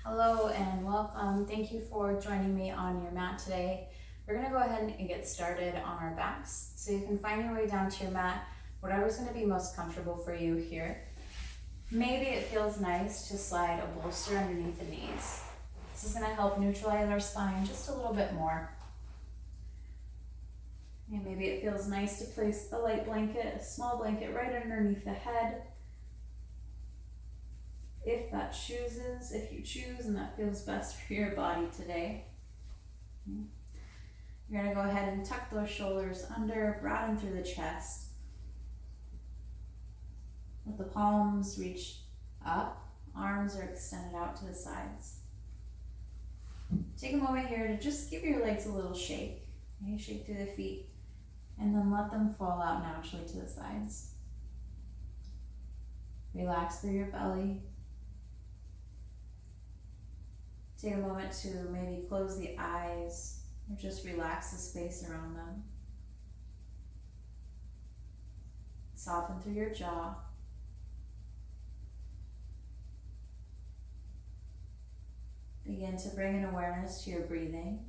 Hello and welcome. Thank you for joining me on your mat today. We're going to go ahead and get started on our backs. So you can find your way down to your mat, whatever's going to be most comfortable for you here. Maybe it feels nice to slide a bolster underneath the knees. This is going to help neutralize our spine just a little bit more. And maybe it feels nice to place a light blanket, a small blanket right underneath the head. If you choose, and that feels best for your body today. You're going to go ahead and tuck those shoulders under, broaden through the chest. Let the palms reach up, arms are extended out to the sides. Take a moment here to just give your legs a little shake. Okay? Shake through the feet, and then let them fall out naturally to the sides. Relax through your belly. Take a moment to maybe close the eyes or just relax the space around them. Soften through your jaw. Begin to bring an awareness to your breathing.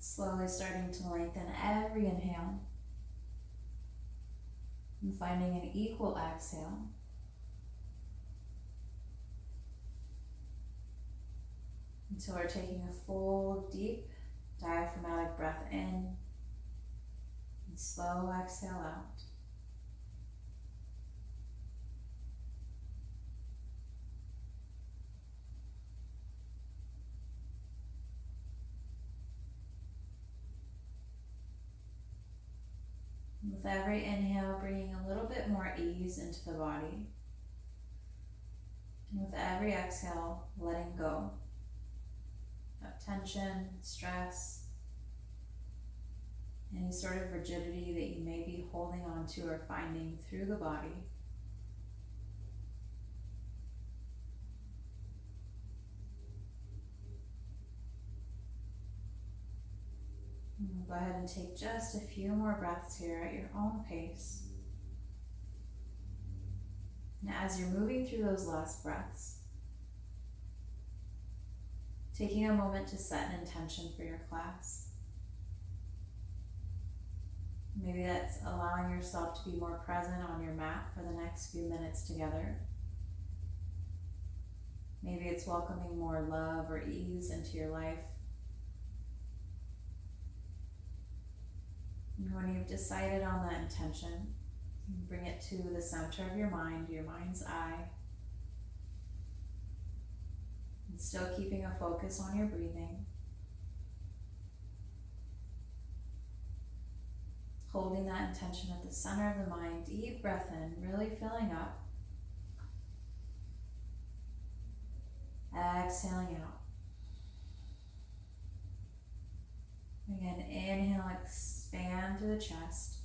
Slowly starting to lengthen every inhale and finding an equal exhale. Until we're taking a full, deep, diaphragmatic breath in and slow exhale out. And with every inhale, bringing a little bit more ease into the body. And with every exhale, letting go of tension, stress, any sort of rigidity that you may be holding on to or finding through the body. And we'll go ahead and take just a few more breaths here at your own pace. And as you're moving through those last breaths, taking a moment to set an intention for your class. Maybe that's allowing yourself to be more present on your mat for the next few minutes together. Maybe it's welcoming more love or ease into your life. And when you've decided on that intention, you bring it to the center of your mind, your mind's eye. And still keeping a focus on your breathing. Holding that intention at the center of the mind, deep breath in, really filling up. Exhaling out. Again, inhale, expand through the chest.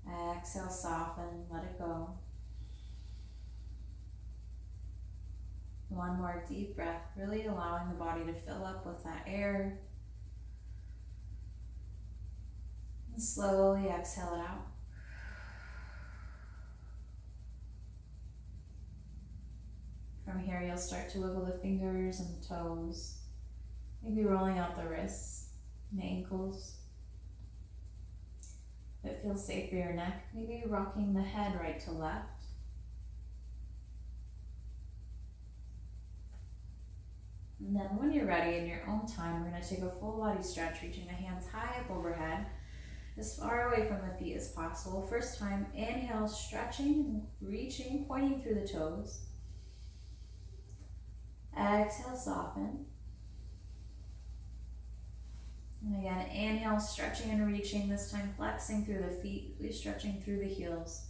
Exhale, soften, let it go. One more deep breath, really allowing the body to fill up with that air. And slowly exhale it out. From here, you'll start to wiggle the fingers and the toes, maybe rolling out the wrists and the ankles. If it feels safe for your neck, maybe rocking the head right to left. And then when you're ready, in your own time, we're going to take a full body stretch, reaching the hands high up overhead, as far away from the feet as possible. First time, inhale, stretching, reaching, pointing through the toes. Exhale, soften. And again, inhale, stretching and reaching, this time flexing through the feet, really stretching through the heels.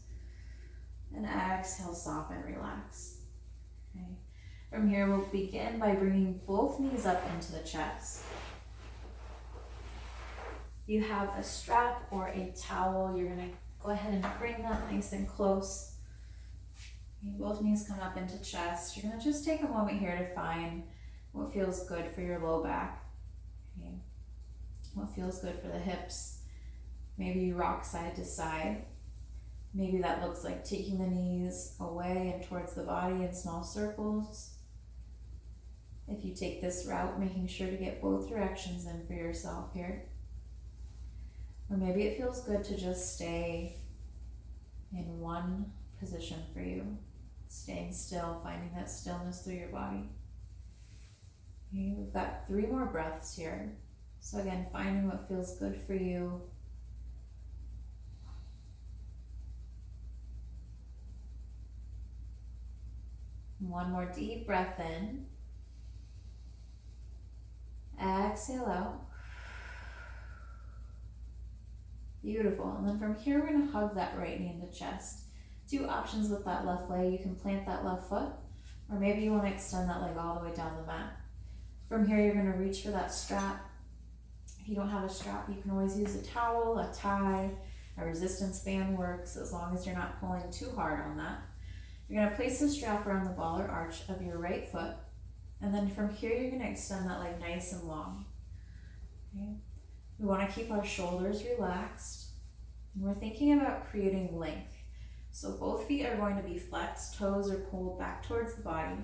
And exhale, soften, relax. Okay. From here, we'll begin by bringing both knees up into the chest. You have a strap or a towel, you're going to go ahead and bring that nice and close. Okay, both knees come up into chest. You're going to just take a moment here to find what feels good for your low back. Okay. What feels good for the hips. Maybe you rock side to side. Maybe that looks like taking the knees away and towards the body in small circles. If you take this route, making sure to get both directions in for yourself here. Or maybe it feels good to just stay in one position for you. Staying still, finding that stillness through your body. Okay, we've got 3 more breaths here. So again, finding what feels good for you. One more deep breath in. Exhale out. Beautiful. And then from here, we're going to hug that right knee into chest. 2 options with that left leg. You can plant that left foot, or maybe you want to extend that leg all the way down the mat. From here, you're going to reach for that strap. If you don't have a strap, you can always use a towel, a tie, a resistance band works, as long as you're not pulling too hard on that. You're going to place the strap around the ball or arch of your right foot, and then from here, you're going to extend that leg nice and long. Okay. We want to keep our shoulders relaxed, and we're thinking about creating length. So both feet are going to be flexed, toes are pulled back towards the body.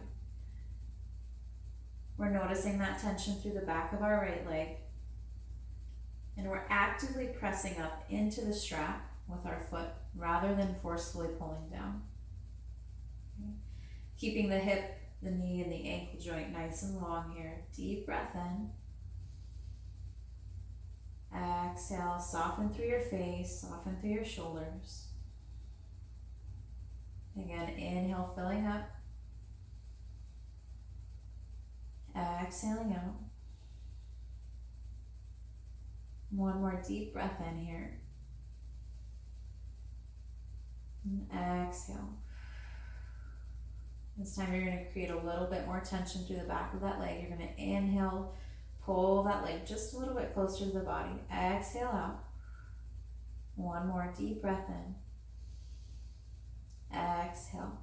We're noticing that tension through the back of our right leg, and we're actively pressing up into the strap with our foot rather than forcefully pulling down. Okay. Keeping the hip, the knee, and the ankle joint nice and long here. Deep breath in. Exhale, soften through your face, soften through your shoulders. Again, inhale, filling up. Exhaling out. One more deep breath in here. And exhale. This time you're going to create a little bit more tension through the back of that leg. You're going to inhale, pull that leg just a little bit closer to the body. Exhale out. One more deep breath in. Exhale.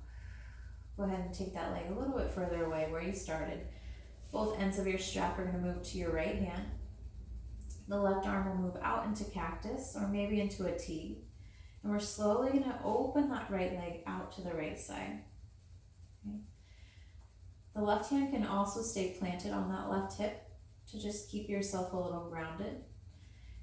Go ahead and take that leg a little bit further away where you started. Both ends of your strap are going to move to your right hand. The left arm will move out into cactus or maybe into a T. And we're slowly going to open that right leg out to the right side. Okay. The left hand can also stay planted on that left hip to just keep yourself a little grounded.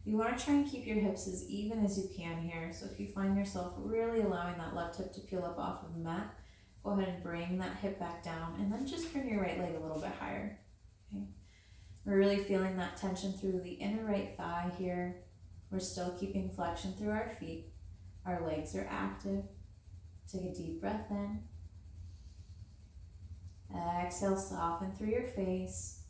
You want to try and keep your hips as even as you can here. So if you find yourself really allowing that left hip to peel up off of the mat, go ahead and bring that hip back down and then just bring your right leg a little bit higher. Okay. We're really feeling that tension through the inner right thigh here. We're still keeping flexion through our feet. Our legs are active. Take a deep breath in. Exhale, soften through your face.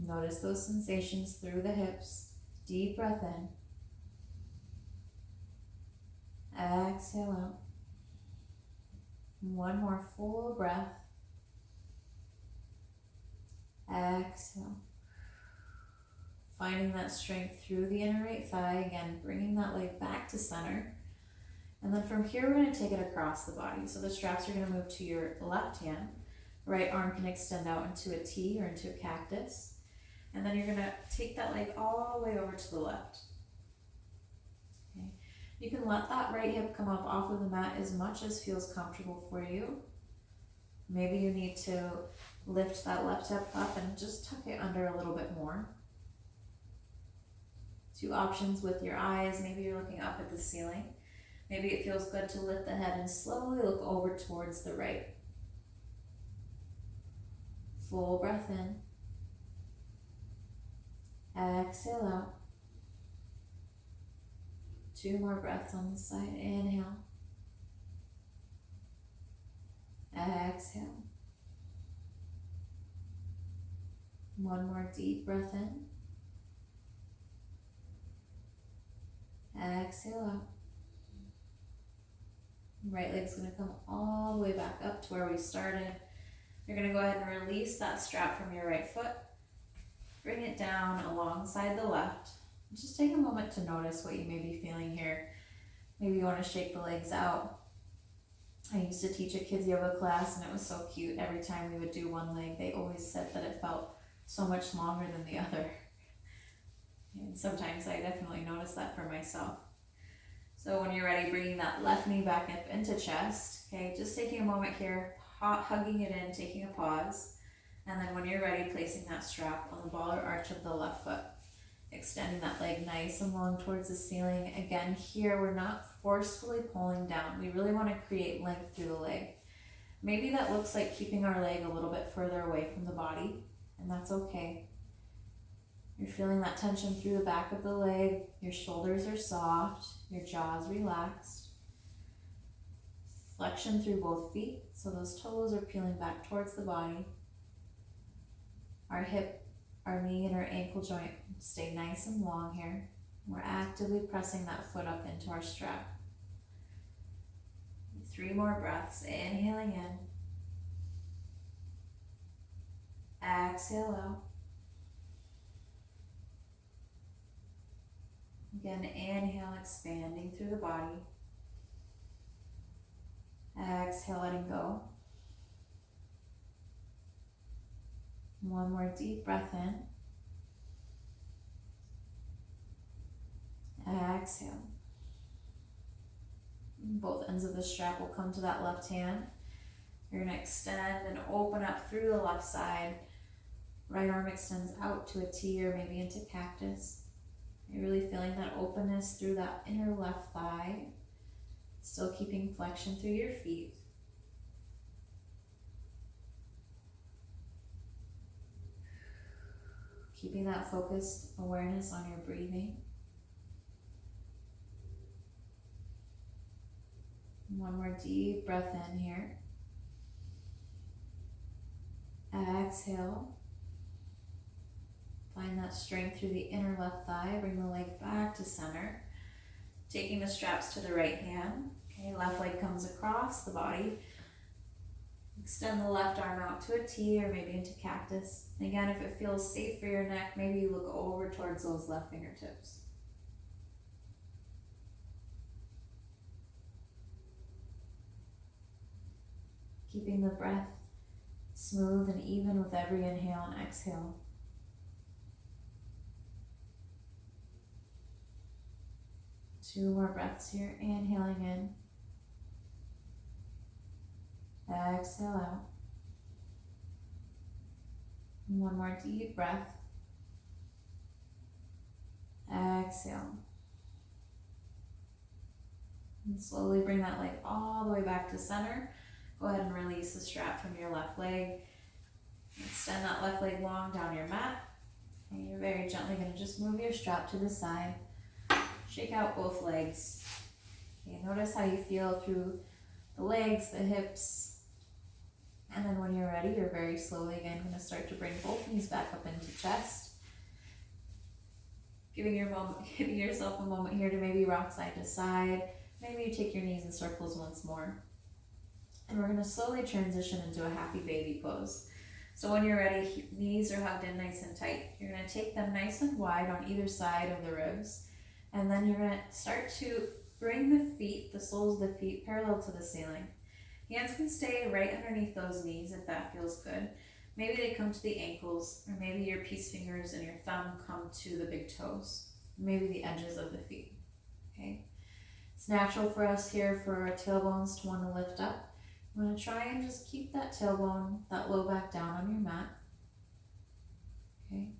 Notice those sensations through the hips. Deep breath in. Exhale out. One more full breath. Exhale. Finding that strength through the inner right thigh. Again, bringing that leg back to center. And then from here, we're going to take it across the body. So the straps are going to move to your left hand. Right arm can extend out into a T or into a cactus. And then you're going to take that leg all the way over to the left. Okay. You can let that right hip come up off of the mat as much as feels comfortable for you. Maybe you need to lift that left hip up and just tuck it under a little bit more. 2 options with your eyes. Maybe you're looking up at the ceiling. Maybe it feels good to lift the head and slowly look over towards the right. Full breath in. Exhale out. 2 more breaths on the side. Inhale. Exhale. 1 more deep breath in. Exhale out. Right leg's going to come all the way back up to where we started. You're going to go ahead and release that strap from your right foot. Bring it down alongside the left. Just take a moment to notice what you may be feeling here. Maybe you want to shake the legs out. I used to teach a kids yoga class and it was so cute. Every time we would do one leg, they always said that it felt so much longer than the other. And sometimes I definitely notice that for myself. So when you're ready, bringing that left knee back up into chest. Okay, just taking a moment here, hugging it in, taking a pause. And then when you're ready, placing that strap on the ball or arch of the left foot. Extending that leg nice and long towards the ceiling. Again, here we're not forcefully pulling down. We really want to create length through the leg. Maybe that looks like keeping our leg a little bit further away from the body, and that's okay. You're feeling that tension through the back of the leg. Your shoulders are soft, your jaw's relaxed. Flexion through both feet, so those toes are peeling back towards the body. Our hip, our knee, and our ankle joint stay nice and long here. We're actively pressing that foot up into our strap. 3 more breaths, inhaling in. Exhale out. Again, inhale, expanding through the body. Exhale, letting go. One more deep breath in. Exhale. Both ends of the strap will come to that left hand. You're going to extend and open up through the left side. Right arm extends out to a T or maybe into cactus. You're really feeling that openness through that inner left thigh. Still keeping flexion through your feet. Keeping that focused awareness on your breathing. One more deep breath in here. Exhale. Find that strength through the inner left thigh. Bring the leg back to center. Taking the straps to the right hand. Okay, left leg comes across the body. Extend the left arm out to a T or maybe into cactus. And again, if it feels safe for your neck, maybe you look over towards those left fingertips. Keeping the breath smooth and even with every inhale and exhale. Two more breaths here. Inhaling in. Exhale out. One more deep breath. Exhale. And slowly bring that leg all the way back to center. Go ahead and release the strap from your left leg. Extend that left leg long down your mat. And you're very gently going to just move your strap to the side. Shake out both legs. Okay, notice how you feel through the legs, the hips. And then when you're ready, you're very slowly again going to start to bring both knees back up into chest. Giving yourself a moment here to maybe rock side to side. Maybe you take your knees in circles once more. And we're going to slowly transition into a happy baby pose. So when you're ready, knees are hugged in nice and tight. You're going to take them nice and wide on either side of the ribs. And then you're going to start to bring the feet, the soles of the feet, parallel to the ceiling. Hands can stay right underneath those knees if that feels good. Maybe they come to the ankles, or maybe your peace fingers and your thumb come to the big toes. Maybe the edges of the feet, okay? It's natural for us here for our tailbones to want to lift up. I'm going to try and just keep that tailbone, that low back down on your mat, okay?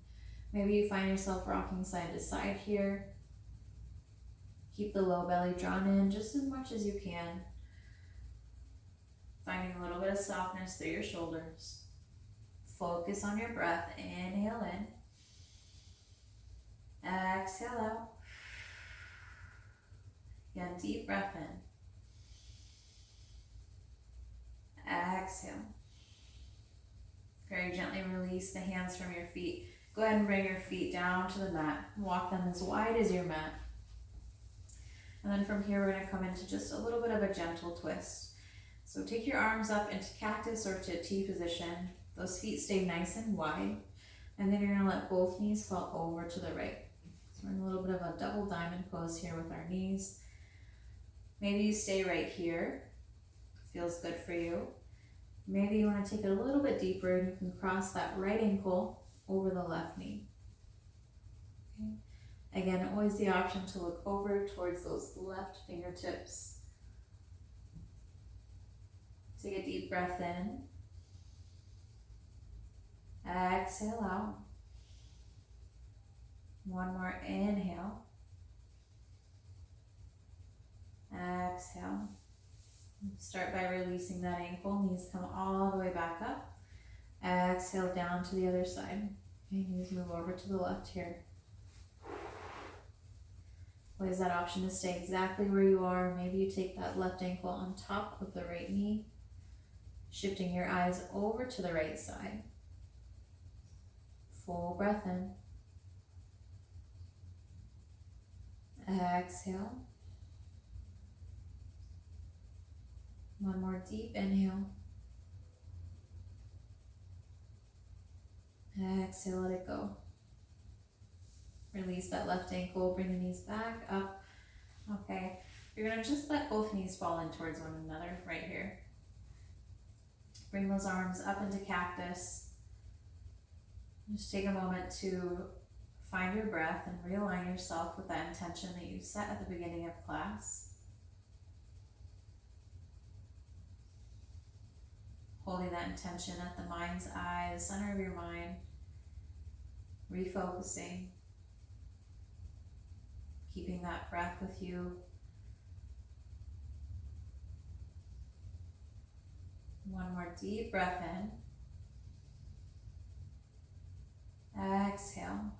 Maybe you find yourself rocking side to side here. Keep the low belly drawn in just as much as you can. Finding a little bit of softness through your shoulders. Focus on your breath. Inhale in. Exhale out. Again, deep breath in. Exhale. Very gently release the hands from your feet. Go ahead and bring your feet down to the mat. Walk them as wide as your mat. And then from here, we're going to come into just a little bit of a gentle twist. So take your arms up into cactus or to T position. Those feet stay nice and wide. And then you're going to let both knees fall over to the right. So we're in a little bit of a double diamond pose here with our knees. Maybe you stay right here. Feels good for you. Maybe you want to take it a little bit deeper and you can cross that right ankle over the left knee. Okay. Again, always the option to look over towards those left fingertips. Take a deep breath in. Exhale out. One more inhale. Exhale. Start by releasing that ankle. Knees come all the way back up. Exhale down to the other side. Okay, knees move over to the left here. Always that option to stay exactly where you are. Maybe you take that left ankle on top of the right knee, shifting your eyes over to the right side. Full breath in. Exhale. One more deep inhale. Exhale, let it go. Release that left ankle, bring the knees back up. Okay, you're gonna just let both knees fall in towards one another right here. Bring those arms up into cactus. Just take a moment to find your breath and realign yourself with that intention that you set at the beginning of class. Holding that intention at the mind's eye, the center of your mind. Refocusing. Keeping that breath with you. One more deep breath in. Exhale.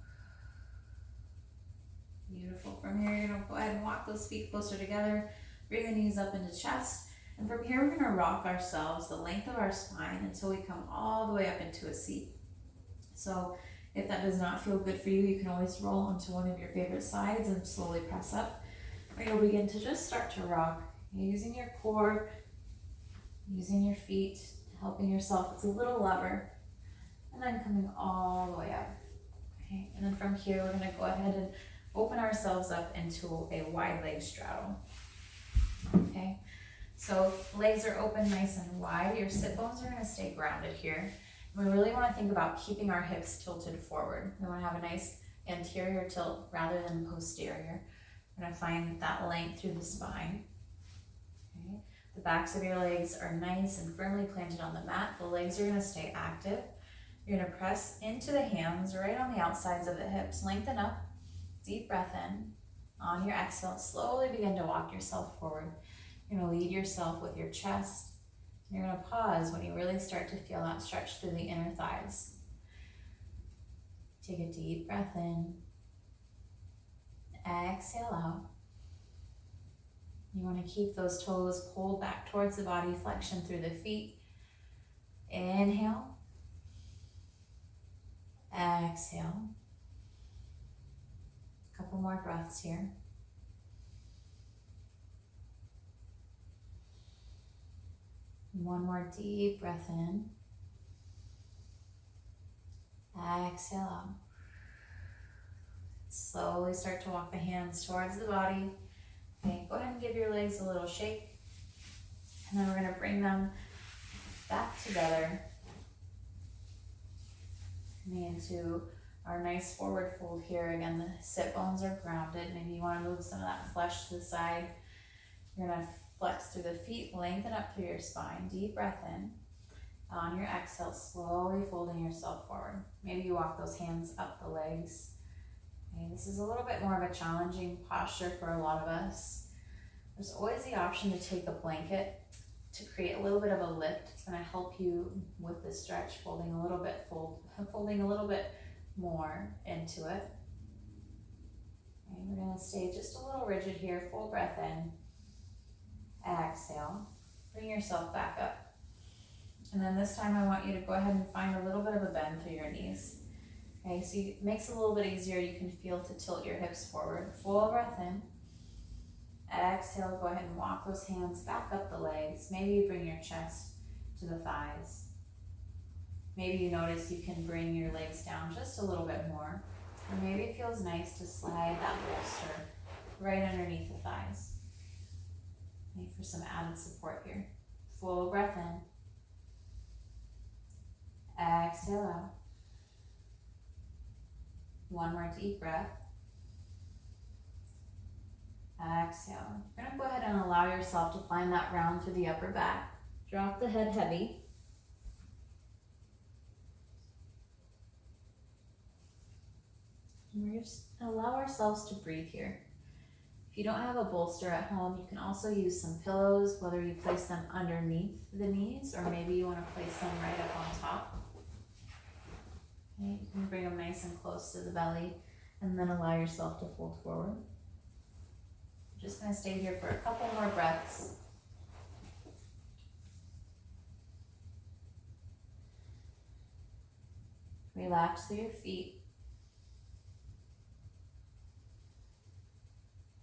Beautiful. From here, you're going to go ahead and walk those feet closer together. Bring the knees up into chest. And from here, we're going to rock ourselves the length of our spine until we come all the way up into a seat. So if that does not feel good for you, you can always roll onto one of your favorite sides and slowly press up. Or you'll begin to just start to rock. Using your core, using your feet, helping yourself with a little lever. And then coming all the way up. Okay, and then from here, we're going to go ahead and open ourselves up into a wide leg straddle. Okay, so legs are open nice and wide. Your sit bones are going to stay grounded here. We really want to think about keeping our hips tilted forward. We want to have a nice anterior tilt rather than posterior. We're going to find that length through the spine. Okay. The backs of your legs are nice and firmly planted on the mat. The legs are going to stay active. You're going to press into the hands right on the outsides of the hips. Lengthen up. Deep breath in. On your exhale, slowly begin to walk yourself forward. You're going to lead yourself with your chest. You're going to pause when you really start to feel that stretch through the inner thighs. Take a deep breath in. Exhale out. You want to keep those toes pulled back towards the body, flexion through the feet. Inhale. Exhale. A couple more breaths here. One more deep breath in. Exhale out. Slowly start to walk the hands towards the body. Okay, go ahead and give your legs a little shake. And then we're going to bring them back together. Coming into our nice forward fold here. Again, the sit bones are grounded. Maybe you want to move some of that flesh to the side. You're going to flex through the feet, lengthen up through your spine. Deep breath in. On your exhale, slowly folding yourself forward. Maybe you walk those hands up the legs. Okay, this is a little bit more of a challenging posture for a lot of us. There's always the option to take a blanket to create a little bit of a lift. It's going to help you with the stretch, folding a little bit more into it. Okay, we're going to stay just a little rigid here. Full breath in. Exhale. Bring yourself back up. And then this time I want you to go ahead and find a little bit of a bend through your knees. Okay, so it makes it a little bit easier. You can feel to tilt your hips forward. Full breath in. Exhale, go ahead and walk those hands back up the legs. Maybe you bring your chest to the thighs. Maybe you notice you can bring your legs down just a little bit more. Or maybe it feels nice to slide that bolster right underneath the thighs. Okay, for some added support here. Full breath in. Exhale out. One more deep breath. Exhale. You're gonna go ahead and allow yourself to find that round through the upper back. Drop the head heavy. And we're just gonna allow ourselves to breathe here. If you don't have a bolster at home, you can also use some pillows, whether you place them underneath the knees or maybe you want to place them right up on top. Okay, you can bring them nice and close to the belly and then allow yourself to fold forward. Just going to stay here for a couple more breaths. Relax through your feet.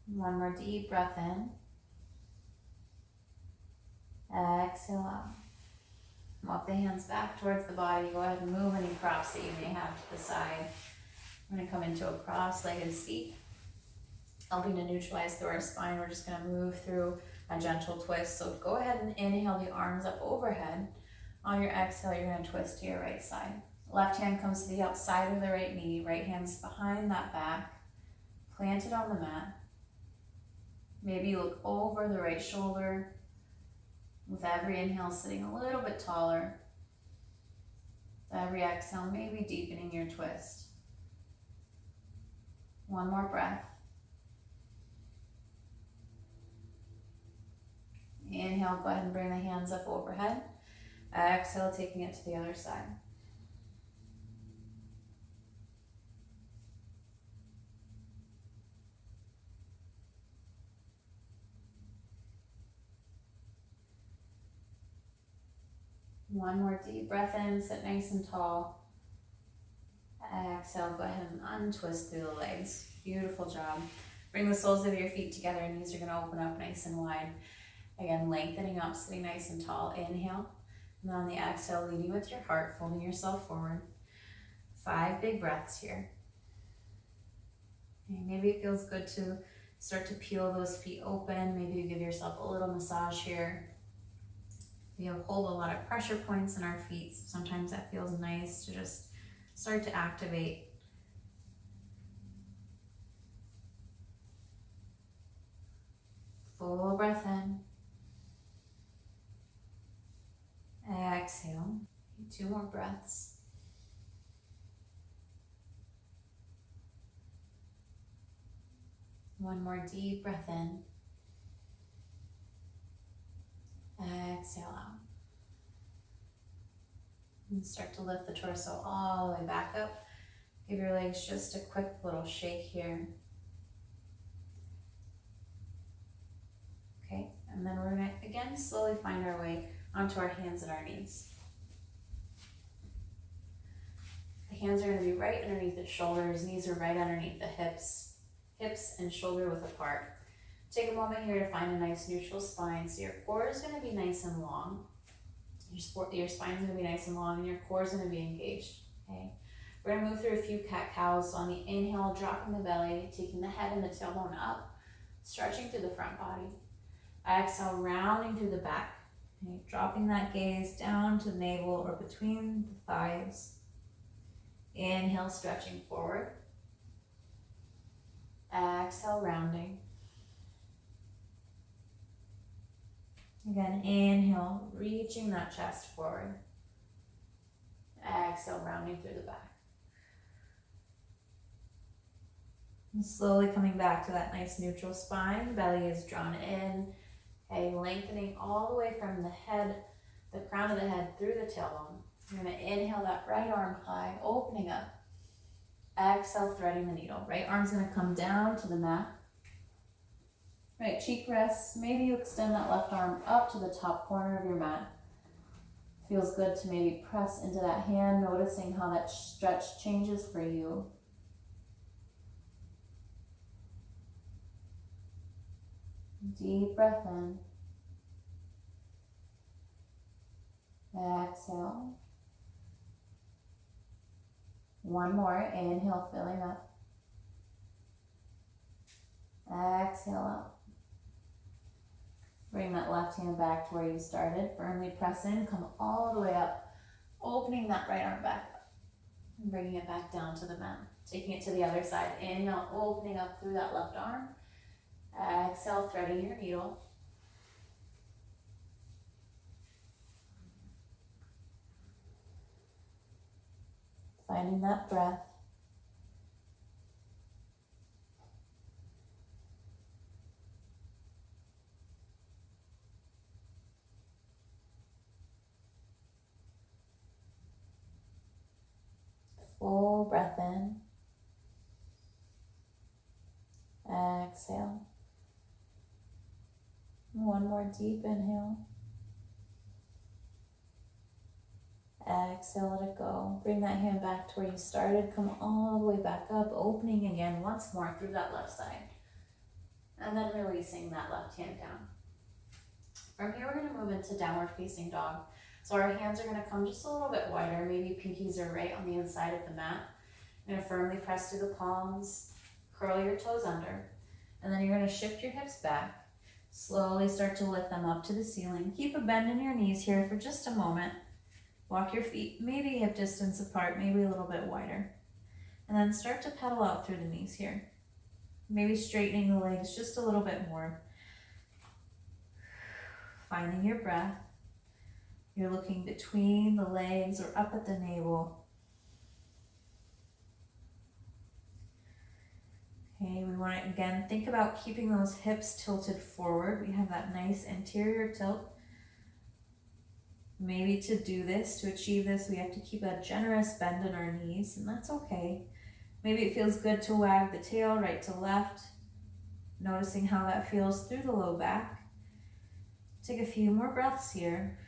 One more deep breath in. Exhale out. Walk the hands back towards the body. Go ahead and move any props that you may have to the side. We're going to come into a cross-legged seat. Helping to neutralize through our spine. We're just going to move through a gentle twist. So go ahead and inhale the arms up overhead. On your exhale, you're going to twist to your right side. Left hand comes to the outside of the right knee. Right hand's behind that back. Planted on the mat. Maybe you look over the right shoulder. With every inhale, sitting a little bit taller. With every exhale, maybe deepening your twist. One more breath. Inhale, go ahead and bring the hands up overhead. Exhale, taking it to the other side. One more deep breath in, sit nice and tall. Exhale, go ahead and untwist through the legs. Beautiful job. Bring the soles of your feet together, knees are going to open up nice and wide. Again, lengthening up, sitting nice and tall. Inhale. And on the exhale, leading with your heart, folding yourself forward. 5 big breaths here. Okay, maybe it feels good to start to peel those feet open. Maybe you give yourself a little massage here. We hold a lot of pressure points in our feet, so sometimes that feels nice to just start to activate. Full breath in. Exhale. 2 more breaths. One more deep breath in. Exhale out. And start to lift the torso all the way back up. Give your legs just a quick little shake here. Okay, and then we're going to again slowly find our way onto our hands and our knees. The hands are going to be right underneath the shoulders, knees are right underneath the hips and shoulder width apart. Take a moment here to find a nice neutral spine. So your core is going to be nice and long. Your spine is going to be nice and long and your core is going to be engaged. Okay. We're going to move through a few cat-cows. So on the inhale, dropping the belly, taking the head and the tailbone up, stretching through the front body. Exhale, rounding through the back. Okay. Dropping that gaze down to the navel or between the thighs. Inhale, stretching forward. Exhale, rounding. Again, inhale, reaching that chest forward. Exhale, rounding through the back. And slowly coming back to that nice neutral spine. Belly is drawn in. Okay, lengthening all the way from the head, the crown of the head through the tailbone. You're going to inhale that right arm high, opening up. Exhale, threading the needle. Right arm's going to come down to the mat. Right cheek rests. Maybe you extend that left arm up to the top corner of your mat. Feels good to maybe press into that hand, noticing how that stretch changes for you. Deep breath in. Exhale. One more. Inhale, filling up. Exhale out. Bring that left hand back to where you started. Firmly press in. Come all the way up. Opening that right arm back up. And bringing it back down to the mat. Taking it to the other side. Inhale, opening up through that left arm. Exhale, threading your needle. Finding that breath. Full breath in. Exhale. One more deep inhale. Exhale, let it go. Bring that hand back to where you started. Come all the way back up, opening again once more through that left side. And then releasing that left hand down. From here, we're gonna move into downward facing dog. So our hands are gonna come just a little bit wider. Maybe pinkies are right on the inside of the mat. You're gonna firmly press through the palms, curl your toes under, and then you're gonna shift your hips back. Slowly start to lift them up to the ceiling. Keep a bend in your knees here for just a moment. Walk your feet maybe hip distance apart, maybe a little bit wider. And then start to pedal out through the knees here. Maybe straightening the legs just a little bit more. Finding your breath. You're looking between the legs or up at the navel. Okay, we want to again think about keeping those hips tilted forward. We have that nice interior tilt. Maybe to do this, to achieve this, we have to keep a generous bend in our knees, and that's okay. Maybe it feels good to wag the tail right to left, noticing how that feels through the low back. Take a few more breaths here.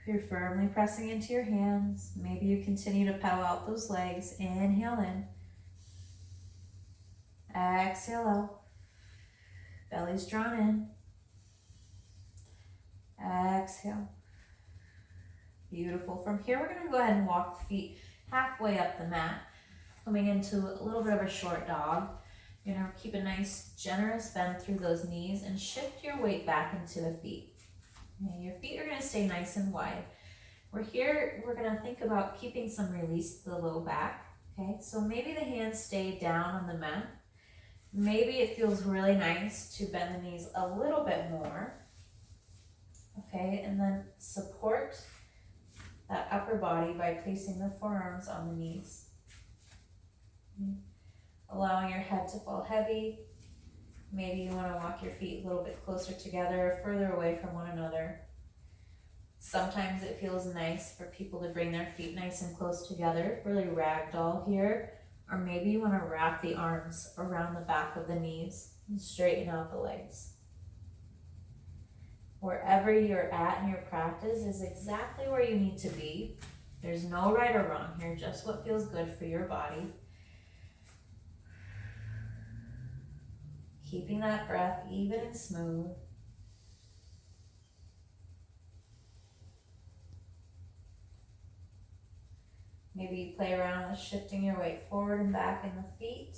You're firmly pressing into your hands. Maybe you continue to pedal out those legs. Inhale in. Exhale out. Belly's drawn in. Exhale. Beautiful. From here, we're going to go ahead and walk the feet halfway up the mat, coming into a little bit of a short dog. You're going to keep a nice, generous bend through those knees and shift your weight back into the feet. Okay, your feet are going to stay nice and wide. We're going to think about keeping some release to the low back. Okay, so maybe the hands stay down on the mat. Maybe it feels really nice to bend the knees a little bit more. Okay, and then support that upper body by placing the forearms on the knees. Allowing your head to fall heavy. Maybe you want to walk your feet a little bit closer together or further away from one another. Sometimes it feels nice for people to bring their feet nice and close together, really ragdoll here. Or maybe you want to wrap the arms around the back of the knees and straighten out the legs. Wherever you're at in your practice is exactly where you need to be. There's no right or wrong here, just what feels good for your body. Keeping that breath even and smooth. Maybe you play around with shifting your weight forward and back in the feet.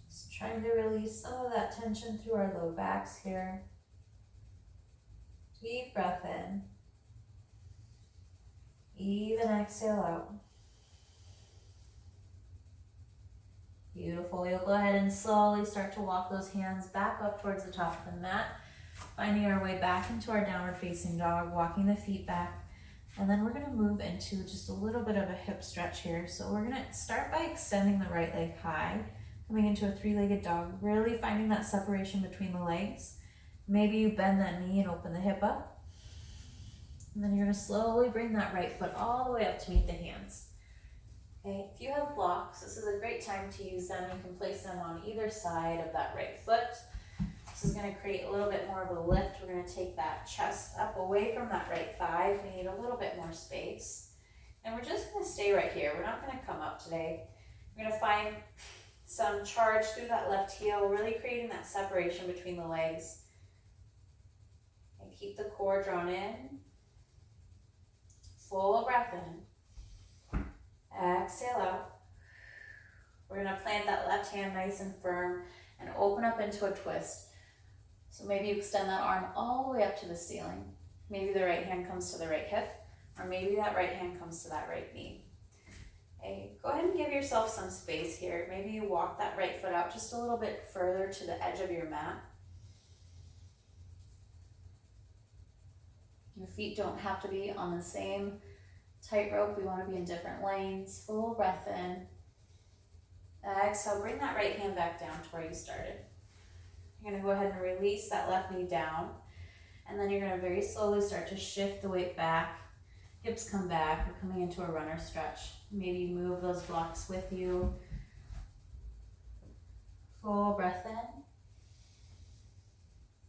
Just trying to release some of that tension through our low backs here. Deep breath in. Even exhale out. Beautiful. You'll go ahead and slowly start to walk those hands back up towards the top of the mat, finding our way back into our downward facing dog, walking the feet back. And then we're going to move into just a little bit of a hip stretch here. So we're going to start by extending the right leg high, coming into a three-legged dog, really finding that separation between the legs. Maybe you bend that knee and open the hip up. And then you're going to slowly bring that right foot all the way up to meet the hands. Okay, if you have blocks, this is a great time to use them. You can place them on either side of that right foot. This is going to create a little bit more of a lift. We're going to take that chest up away from that right thigh. We need a little bit more space. And we're just going to stay right here. We're not going to come up today. We're going to find some charge through that left heel, really creating that separation between the legs. And keep the core drawn in. Full breath in. Exhale out. We're going to plant that left hand nice and firm and open up into a twist. So maybe you extend that arm all the way up to the ceiling. Maybe the right hand comes to the right hip, or maybe that right hand comes to that right knee. Okay, go ahead and give yourself some space here. Maybe you walk that right foot out just a little bit further to the edge of your mat. Your feet don't have to be on the same tightrope. We want to be in different lanes. Full breath in. Exhale, bring that right hand back down to where you started. You're going to go ahead and release that left knee down. And then you're going to very slowly start to shift the weight back. Hips come back. We're coming into a runner stretch. Maybe move those blocks with you. Full breath in.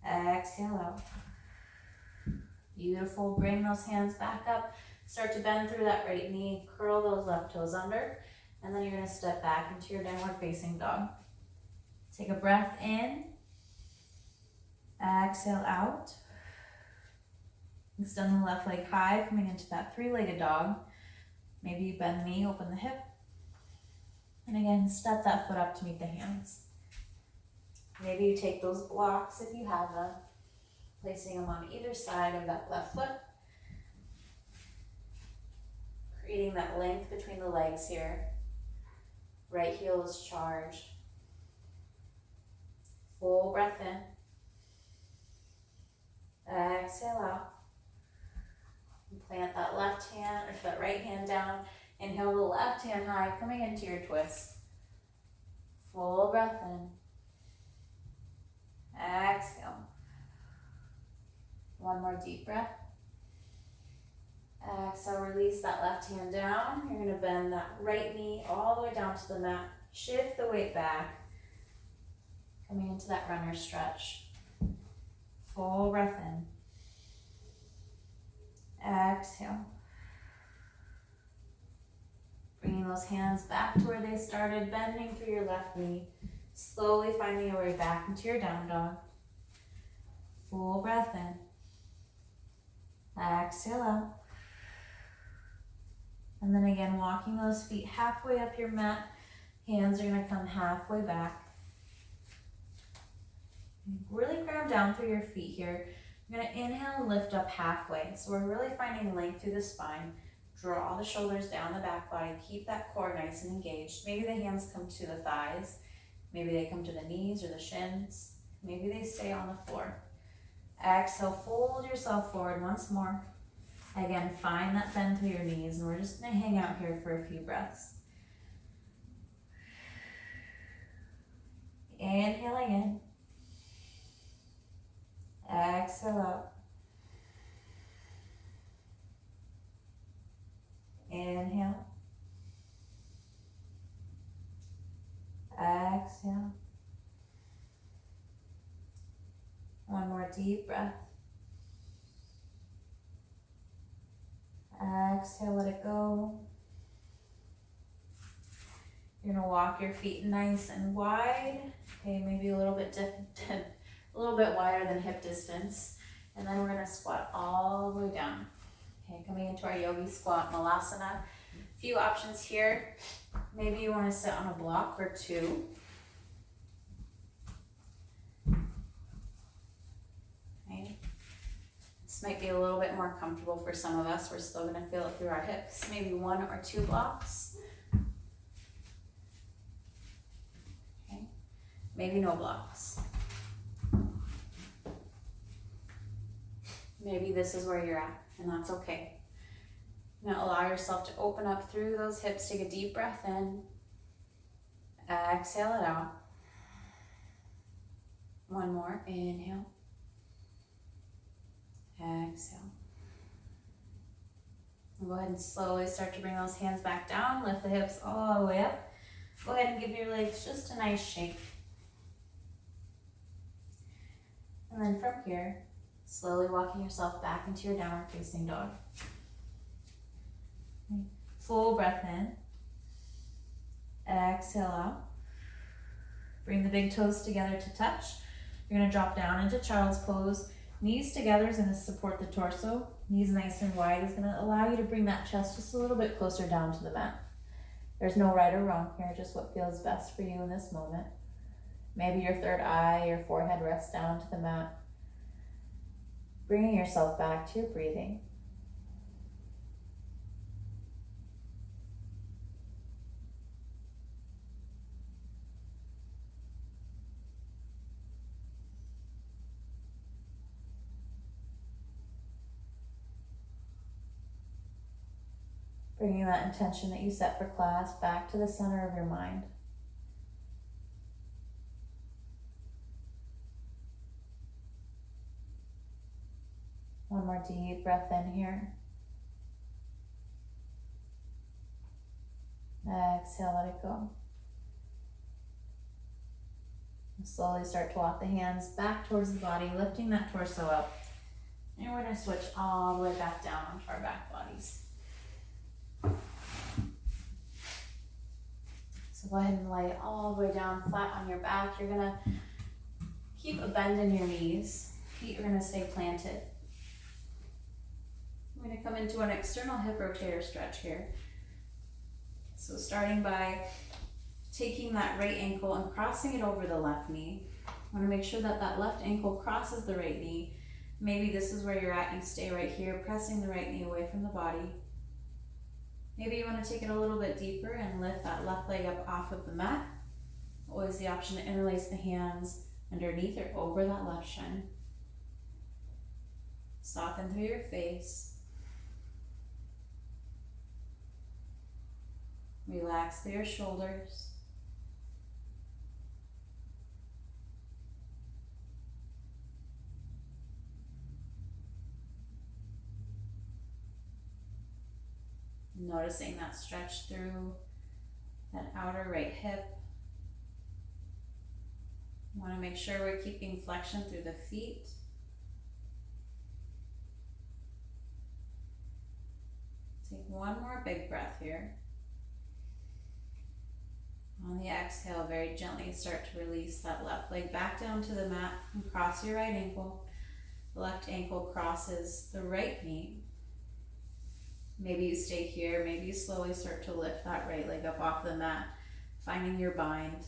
Exhale out. Beautiful. Bring those hands back up. Start to bend through that right knee. Curl those left toes under. And then you're going to step back into your downward facing dog. Take a breath in. Exhale out. Extend the left leg high, coming into that three-legged dog. Maybe you bend the knee, open the hip. And again, step that foot up to meet the hands. Maybe you take those blocks if you have them, placing them on either side of that left foot. Creating that length between the legs here. Right heel is charged. Full breath in. Exhale out. And plant that left hand, or that right hand down. Inhale the left hand high, coming into your twist. Full breath in. Exhale. One more deep breath. Exhale, release that left hand down. You're going to bend that right knee all the way down to the mat. Shift the weight back. Coming into that runner stretch. Full breath in. Exhale. Bringing those hands back to where they started, bending through your left knee. Slowly finding your way back into your down dog. Full breath in. Exhale out. And then again, walking those feet halfway up your mat. Hands are going to come halfway back. Really ground down through your feet here. You're going to inhale and lift up halfway. So we're really finding length through the spine. Draw the shoulders down the back body. Keep that core nice and engaged. Maybe the hands come to the thighs. Maybe they come to the knees or the shins. Maybe they stay on the floor. Exhale, fold yourself forward once more. Again, find that bend through your knees, and we're just going to hang out here for a few breaths. Inhale again. Exhale out. Inhale. Exhale. One more deep breath. Exhale, let it go. You're gonna walk your feet nice and wide. Okay, maybe a little bit a little bit wider than hip distance. And then we're gonna squat all the way down. Okay, coming into our yogi squat malasana. A few options here. Maybe you wanna sit on a block or two. Okay. This might be a little bit more comfortable for some of us. We're still gonna feel it through our hips. Maybe one or two blocks. Okay. Maybe no blocks. Maybe this is where you're at, and that's okay. Now allow yourself to open up through those hips. Take a deep breath in. Exhale it out. One more. Inhale. Exhale. And go ahead and slowly start to bring those hands back down. Lift the hips all the way up. Go ahead and give your legs just a nice shake. And then from here, slowly walking yourself back into your downward facing dog. Full breath in. Exhale out. Bring the big toes together to touch. You're going to drop down into child's pose. Knees together is going to support the torso. Knees nice and wide is going to allow you to bring that chest just a little bit closer down to the mat. There's no right or wrong here, just what feels best for you in this moment. Maybe your third eye, your forehead rests down to the mat. Bringing yourself back to your breathing. Bringing that intention that you set for class back to the center of your mind. One more deep breath in here. Exhale, let it go. And slowly start to walk the hands back towards the body, lifting that torso up. And we're going to switch all the way back down onto our back bodies. So go ahead and lay all the way down flat on your back. You're going to keep a bend in your knees. Feet are going to stay planted. We're going to come into an external hip rotator stretch here. So starting by taking that right ankle and crossing it over the left knee. I want to make sure that that left ankle crosses the right knee. Maybe this is where you're at. You stay right here, pressing the right knee away from the body. Maybe you want to take it a little bit deeper and lift that left leg up off of the mat. Always the option to interlace the hands underneath or over that left shin. Soften through your face. Relax through your shoulders. Noticing that stretch through that outer right hip. You want to make sure we're keeping flexion through the feet. Take one more big breath here. On the exhale, very gently start to release that left leg back down to the mat and cross your right ankle. The left ankle crosses the right knee. Maybe you stay here, maybe you slowly start to lift that right leg up off the mat, finding your bind.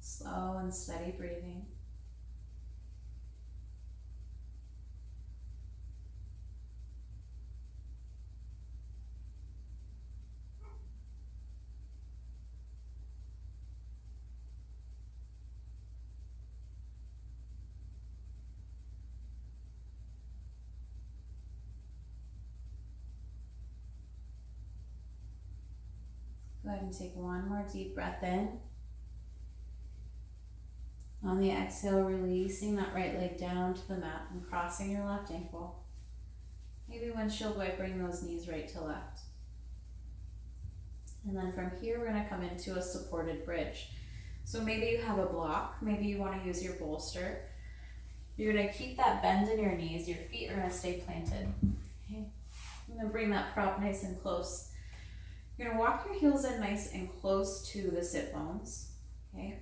Slow and steady breathing. Go ahead and take one more deep breath in. On the exhale, releasing that right leg down to the mat and crossing your left ankle. Maybe windshield wipering those knees right to left. And then from here, we're going to come into a supported bridge. So maybe you have a block, maybe you want to use your bolster. You're going to keep that bend in your knees, your feet are going to stay planted. Okay. I'm going to bring that prop nice and close. You're going to walk your heels in nice and close to the sit bones, okay?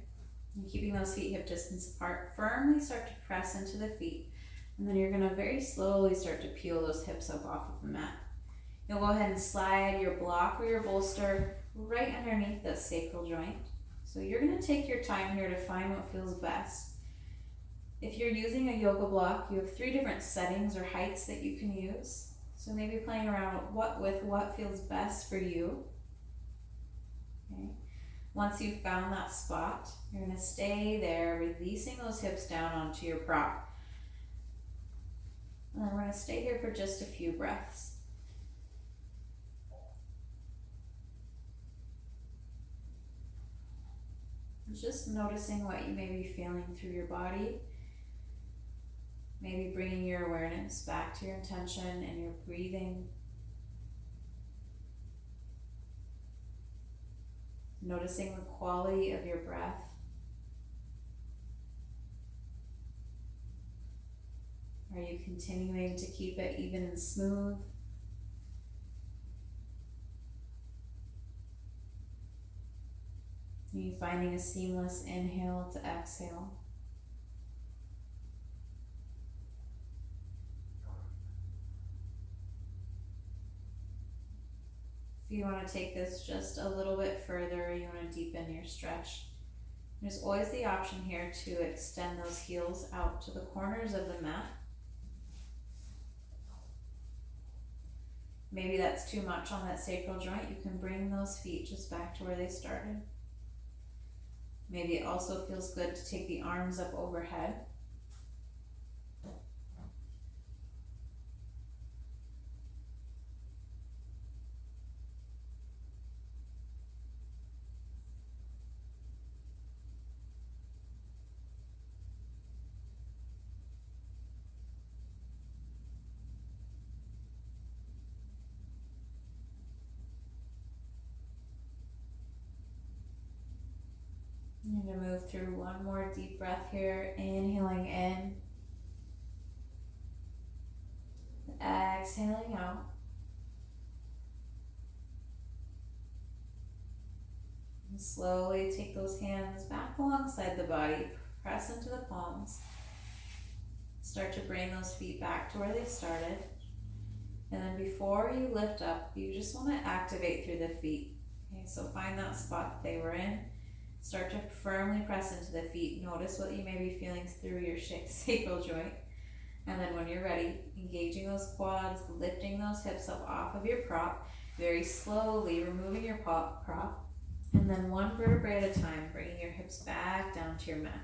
And keeping those feet hip distance apart, firmly start to press into the feet. And then you're going to very slowly start to peel those hips up off of the mat. You'll go ahead and slide your block or your bolster right underneath the sacral joint. So you're going to take your time here to find what feels best. If you're using a yoga block, you have 3 different settings or heights that you can use. So maybe playing around with what feels best for you. Okay. Once you've found that spot, you're going to stay there, releasing those hips down onto your prop. And then we're going to stay here for just a few breaths. Just noticing what you may be feeling through your body. Maybe bringing your awareness back to your intention and your breathing. Noticing the quality of your breath. Are you continuing to keep it even and smooth? Are you finding a seamless inhale to exhale? If you want to take this just a little bit further, you want to deepen your stretch. There's always the option here to extend those heels out to the corners of the mat. Maybe that's too much on that sacral joint. You can bring those feet just back to where they started. Maybe it also feels good to take the arms up overhead. I'm going to move through one more deep breath here, inhaling in, exhaling out. And slowly take those hands back alongside the body, press into the palms. Start to bring those feet back to where they started. And then before you lift up, you just want to activate through the feet. Okay, so find that spot that they were in. Start to firmly press into the feet. Notice what you may be feeling through your sacral joint. And then when you're ready, engaging those quads, lifting those hips up off of your prop, very slowly removing your prop. And then one vertebrae at a time, bringing your hips back down to your mat.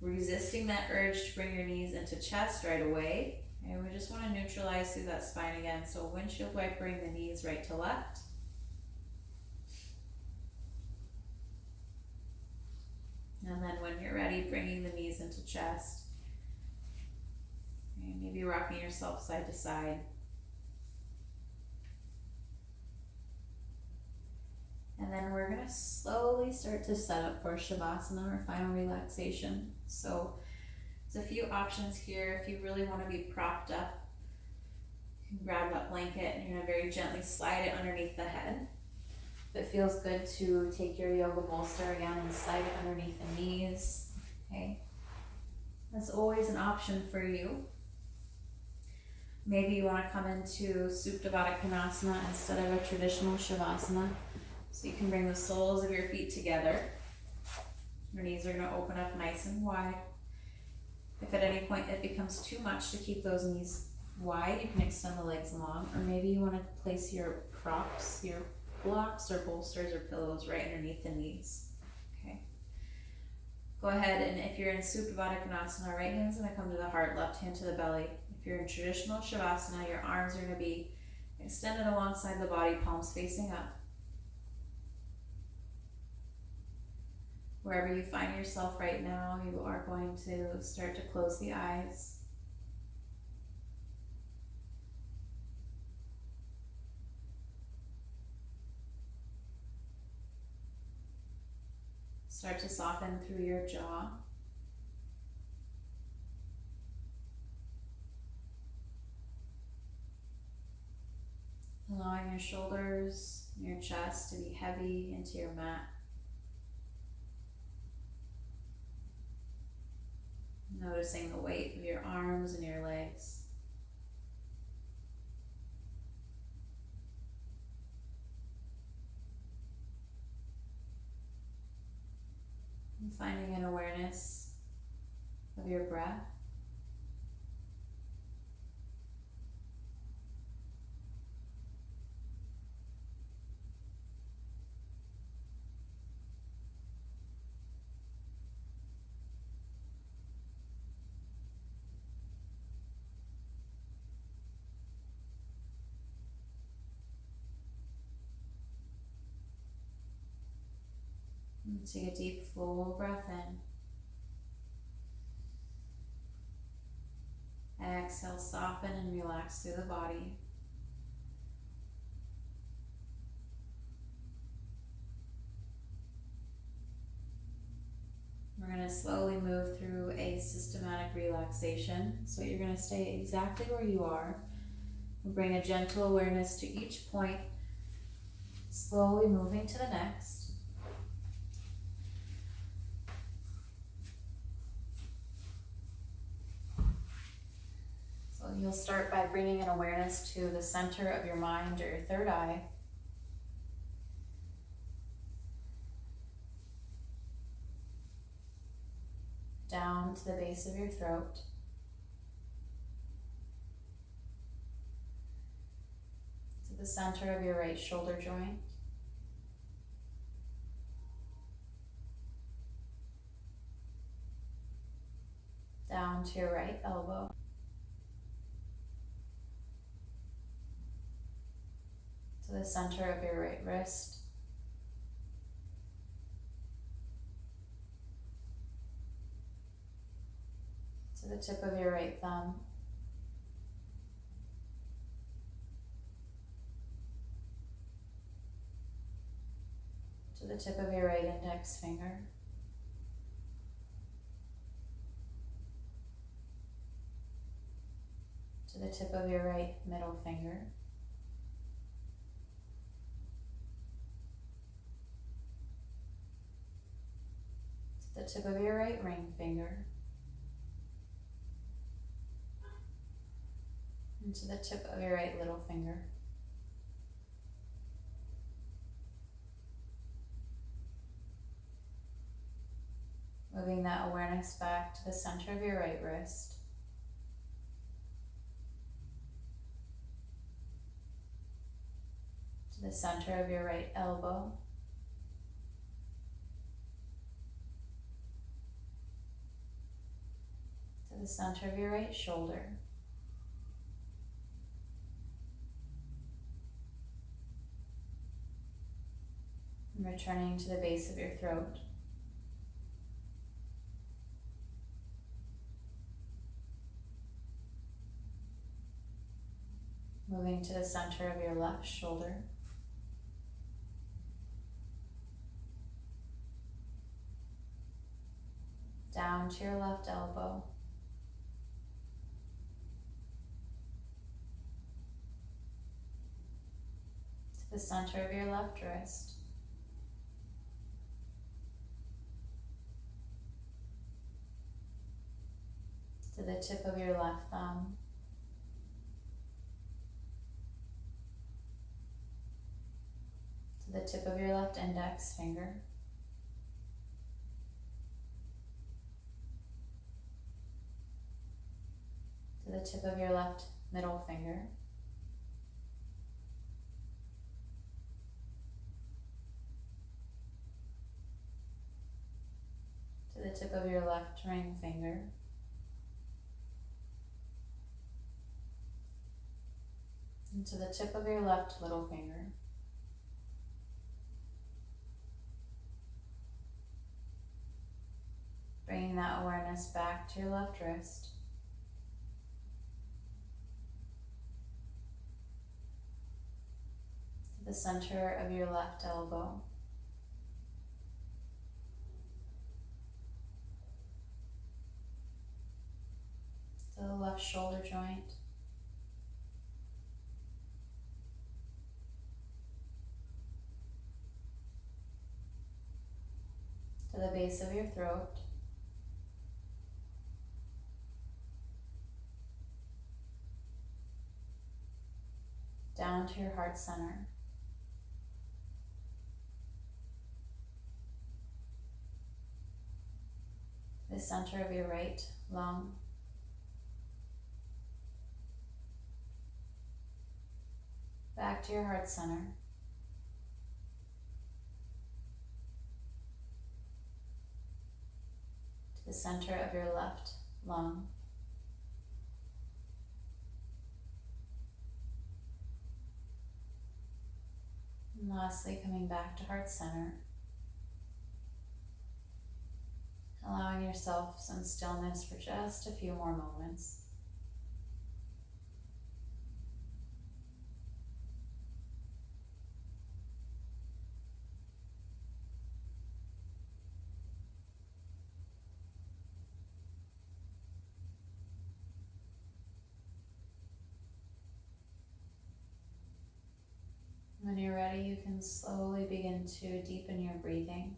Resisting that urge to bring your knees into chest right away. And we just want to neutralize through that spine again. So windshield wipering the knees right to left. And then when you're ready, bringing the knees into chest. And maybe rocking yourself side to side. And then we're going to slowly start to set up for Shavasana, or final relaxation. So there's a few options here. If you really want to be propped up, you can grab that blanket and you're going to very gently slide it underneath the head. If it feels good to take your yoga bolster again and slide it underneath the knees, okay? That's always an option for you. Maybe you want to come into Supta Baddha Konasana instead of a traditional Shavasana. So you can bring the soles of your feet together. Your knees are going to open up nice and wide. If at any point it becomes too much to keep those knees wide, you can extend the legs long. Or maybe you want to place your props, your blocks or bolsters or pillows right underneath the knees. Okay. Go ahead, and if you're in Supta Baddha Konasana, right hand's going to come to the heart, left hand to the belly. If you're in traditional Shavasana, your arms are going to be extended alongside the body, palms facing up. Wherever you find yourself right now, you are going to start to close the eyes. Start to soften through your jaw. Allowing your shoulders and your chest to be heavy into your mat. Noticing the weight of your arms and your legs. And finding an awareness of your breath. And take a deep, full breath in. Exhale, soften and relax through the body. We're going to slowly move through a systematic relaxation. So you're going to stay exactly where you are. We'll bring a gentle awareness to each point, slowly moving to the next. So you'll start by bringing an awareness to the center of your mind or your third eye. Down to the base of your throat. To the center of your right shoulder joint. down to your right elbow, to the center of your right wrist, to the tip of your right thumb, to the tip of your right index finger, to the tip of your right middle finger, to the tip of your right ring finger, and to the tip of your right little finger. Moving that awareness back to the center of your right wrist, to the center of your right elbow, to the center of your right shoulder, and returning to the base of your throat. Moving to the center of your left shoulder, down to your left elbow, to the center of your left wrist, to the tip of your left thumb, to the tip of your left index finger, to the tip of your left middle finger, to the tip of your left ring finger, and to the tip of your left little finger. Bringing that awareness back to your left wrist, to the center of your left elbow, to the left shoulder joint, to the base of your throat, down to your heart center, to the center of your right lung, back to your heart center, to the center of your left lung, and lastly coming back to heart center, allowing yourself some stillness for just a few more moments. When you're ready, you can slowly begin to deepen your breathing.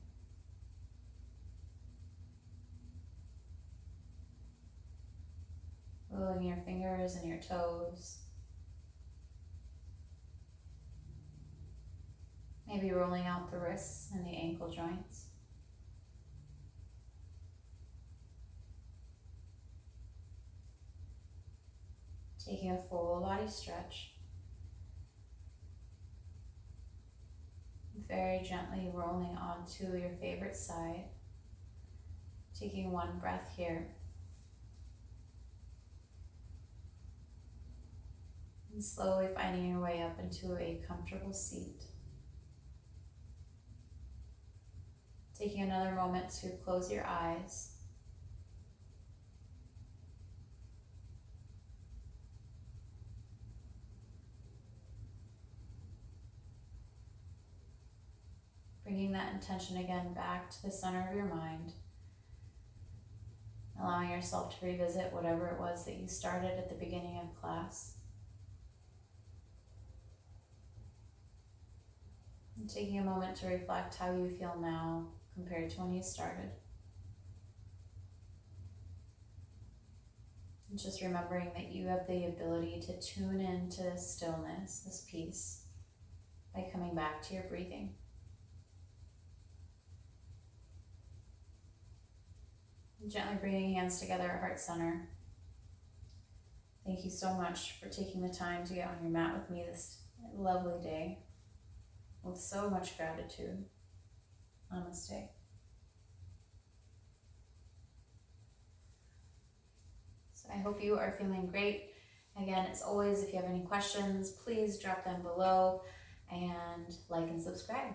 Moving your fingers and your toes. Maybe rolling out the wrists and the ankle joints. Taking a full body stretch. Very gently rolling onto your favorite side. Taking one breath here. And slowly finding your way up into a comfortable seat. Taking another moment to close your eyes. Bringing that intention again back to the center of your mind. Allowing yourself to revisit whatever it was that you started at the beginning of class. And taking a moment to reflect how you feel now compared to when you started. And just remembering that you have the ability to tune into this stillness, this peace, by coming back to your breathing. And gently bringing hands together at heart center. Thank you so much for taking the time to get on your mat with me this lovely day. With so much gratitude. Namaste. So I hope you are feeling great. Again, as always, if you have any questions, please drop them below and like and subscribe.